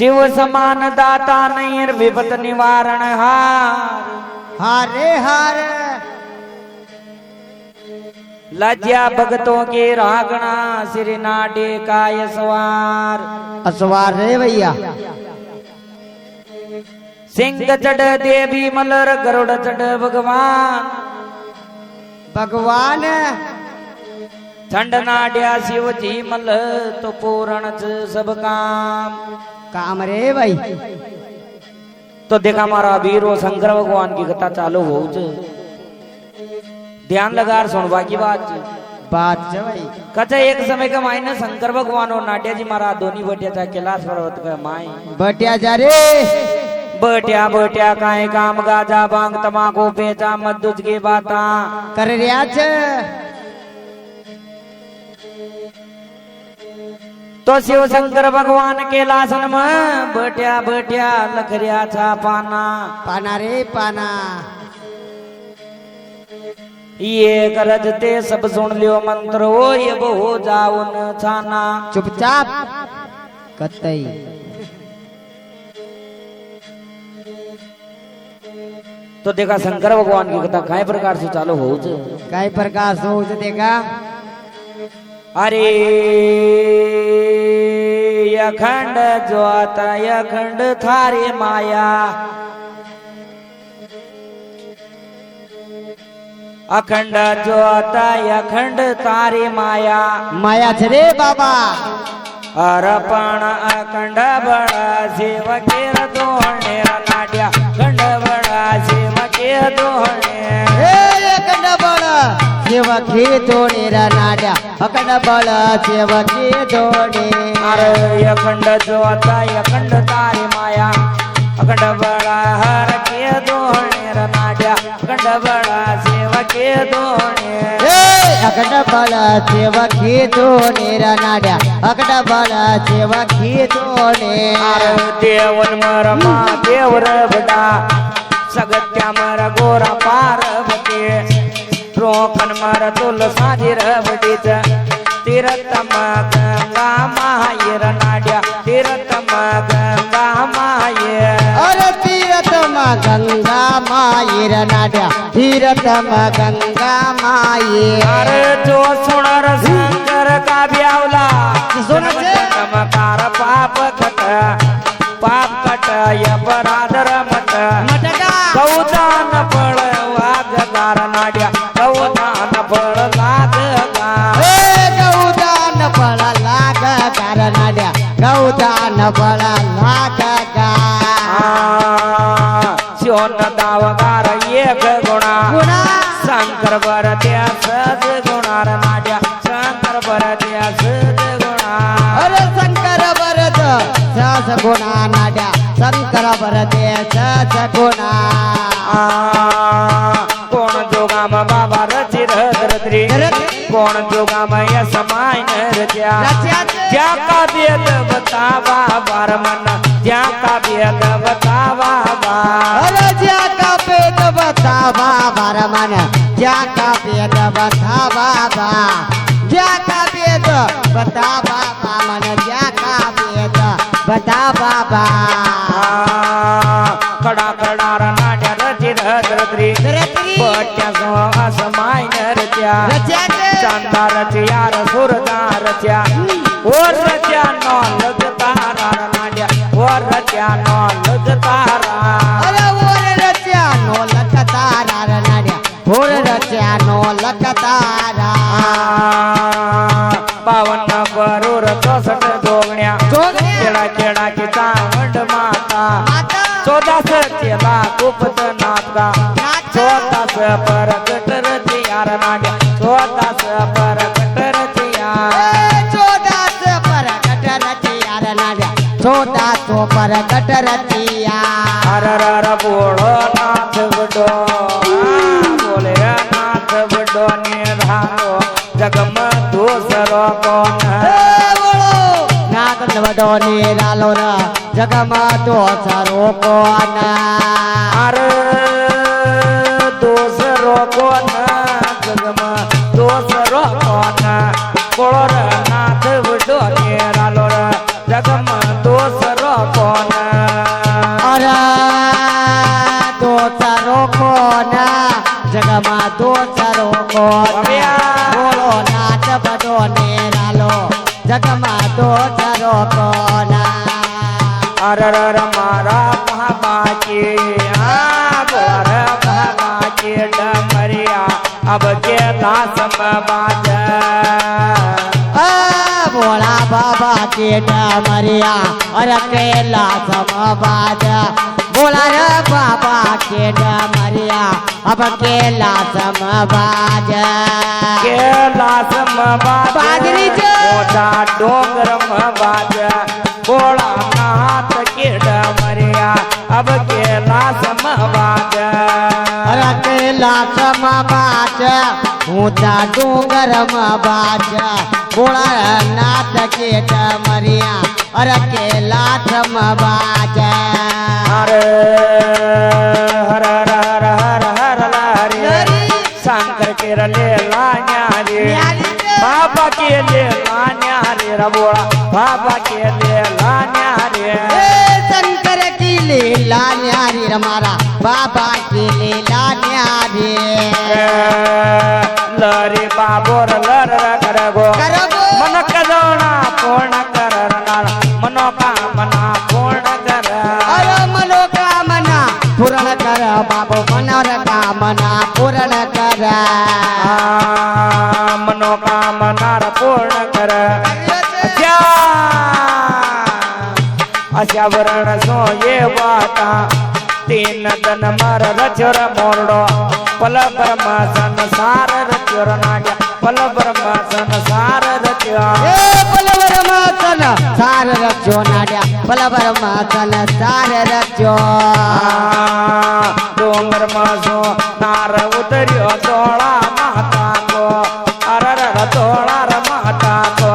शिव समान दाता नहीं विपत निवारण हार हारे हार लज्जा भगतों के रागणा श्री नाटे काय सवार असवार रे भैया सिंह चढ़ देवी मलर गरुड़ चढ़ भगवान भगवान ठंड नाड्या शिव जी मल तो पूर्ण सब काम काम रे भाई। तो देखा हमारा वीरो शंकर भगवान की कथा चालू हो ध्यान लगा सुनवा की बात भाई कथा एक समय का मायने शंकर भगवान और नाट्या जी महाराज दोनों बटिया था कैलाश पर्वत का माई बटिया जा रे बटिया बटिया काहे काम गाजा बांग तमाकू बेचा मद्दुज की बाता कर रिया छ तो शिव शंकर भगवान के लासन में बटिया बटिया लखरिया था पाना पाना रे पाना ये करजते सब सुन लियो मंत्र हो ये हो जाउन छाना चुपचाप कतई तो देखा शंकर भगवान की कथा काय प्रकार से चालू हो काय प्रकार से हो देखा अरे अखंड ज्योत अखंड थारे माया अखंड ज्योत अखंड तारे माया माया छ रे बाबा अरपण अखंड बड़ा शिव के दोहणे नाट्या खंड बड़ा शिव के दोहणे अखंड बड़ा शिव के दोहणे नाट्या अखंड बड़ा शिव के दोहणे अरे अखंड ज्योत अखंड तारे माया अखंड बड़ा हर के दोहणे नाट्या अखंड बड़ा शिव के दोहणे अखंड बड़ा शिव के दोहणे नाट्या अखंड बड़ा शिव के दोहणे अरे देवन मरमा देवर बड़ा सगत्या मर गोरा पार्वती रोकन मर तुल साजिर बडीच तीरतम गंगा मायर नाड्या तीरतम गंगा मायर अरे तीरतम गंगा मायर नाड्या तीरतम गंगा मायर अरे जो सुनर शंकर का ब्यावला सुन चमकार पाप कट अपराध रमट गौदान फळ वाघकार नाड्या गौदान फळ लागकार गौदान फळ लागकार नाड्या गौदान फळ लागकार शिवण दावकार एक गुणा शंकर बर त्या सज गुणार नाड्या शंकर बर त्या सज गुणा अरे शंकर बरद सस गुणा नाड्या शंकर बरद सस गुणा कोण जोगाम बाबा रचिर धरत्री कोण जोगाम यस माय रच्या ज्या का वेद बतावा बार मन ज्या का वेद बतावा अरे ज्या का वेद बतावा बार मन ज्या का वेद बतावा ज्या का वेद बतावा मन ज्या का वेद बतावा खडा खडा नाट्या रचिर धरत्री पट्या सो असमाय रच्या चांदा रच्या सुरदा रच्या ओ रच्या नो लगतारा नाट्या ओ रच्या नो लगतारा अरे ओर रच्या नो लगतारा नाड्या ओर रच्या नो लगतारा पावन बरोर 64 दोगण्या खेळा खेळा की चावंड माता 14 चेला गुप्त नाटका 14 परगट रचियार नाड्या 14 परगट रचियार 14 परगट रचियार नाड्या 14 परगट रचियार हर बोलो नाथ बडो बोले नाथ बडो निधानो जगम दूसरो कौन नाथ बडो निरालो र जगम दूसरो कौन अरे दूसरो कौन जगम दूसरो कौन बोलो नाथ बडो निरालो र जगम दूसरो કોણ અરે દો ચારો કોના જગમાં દો ચારો કોના બોલો નાચ બધો નેરાલો જગમાં દો ચારો કોના અરર મારા મહાબાજી બોર મહાબાજી ડમરિયા અબ કે દાસમ બાજ ભોળા બાબા કે ડમરિયા અરે કેલા સમબાજ ભોળા રે બાબા કે ડમરિયા અબ કેલા સમબાજ કેલાસમ બાજ બાજરી છે. મોટા ડોંગરમ બાજ ભોળાનાથ કે ડમરિયા અબ કેલાસમ બાજ અરે કેલા સમબાજ ઊંચા ડુંગરમાં બાજ ભોળા નાથ કે ડમરિયા અરે કેલા સમબાજ હરે હર હર હર હર હર લારે શંકર કે લે લાન્યા રે બાબા કે લે લાન્યા રે રબોળા બાબા કે લે લાન્યા રે શંકર કી લીલા ન્યારી રમારા બાબા કી લીલા ન્યારી લરી બાબોર લર કર ગો કરો ગો. મન કદોણા પૂર્ણ કર મનોકામના પૂર્ણ કર અરે મનોકામના પૂર્ણ કર બાબો મનોકામના પૂર્ણ કર મનોકામના પૂર્ણ કર અસ્યાવરણ સો એ વાતા તીન તન મર રચર મોરડો પલ બ્રહ્મ સંસાર રચ્યોર નાગ્યા પલ બ્રહ્મ સંસાર રચ્યો એ પલવર માસન સાર રચ્યો નાડ્યા પલવર માસન સાર રચ્યો ડોંગર માસો નાર ઉતર્યો તોળા માતા કો અરર તોળા માતા કો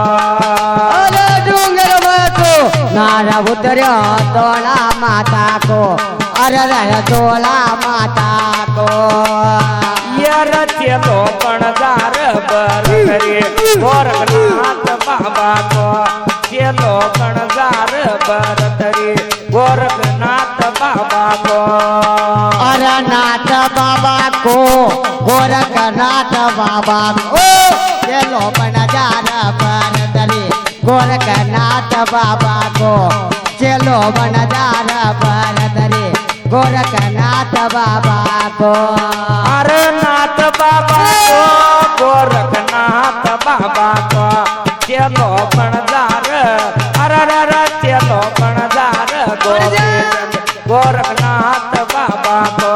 અરે ડુંગર માતો નારા ઉતર્યો તોળા માતા કો અરર તોળા માતા કો યર ચેલો પણ દાર બર કરી ગોરખનાથ બાબા કો ચેલો પણ દાર બર કરી ગોરખનાથ બાબા કો અરે નાથ બાબા કો ગોરખનાથ બાબા કો ચેલો પણ જાર પર ધરી ગોરખનાથ બાબા કો ચેલો પણ જાર પર ધરી ગોરખનાથ બાબા કો અરે નાથ બાબા કો ગોરખનાથ બાબા કો ચેલો પણ દાર અરર ચેલો પણ દાર ગોરખનાથ બાબા કો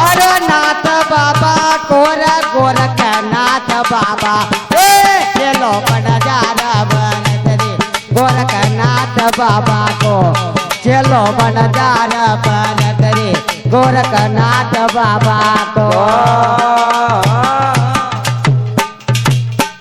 અરે નાથ બાબા કોર ગોરખનાથ બાબા એ ચેલો પણ જાર પર ધરી ગોરખનાથ બાબા કો ચેલો પણ જાર પર ધરી ગોરખનાથ બાબા કો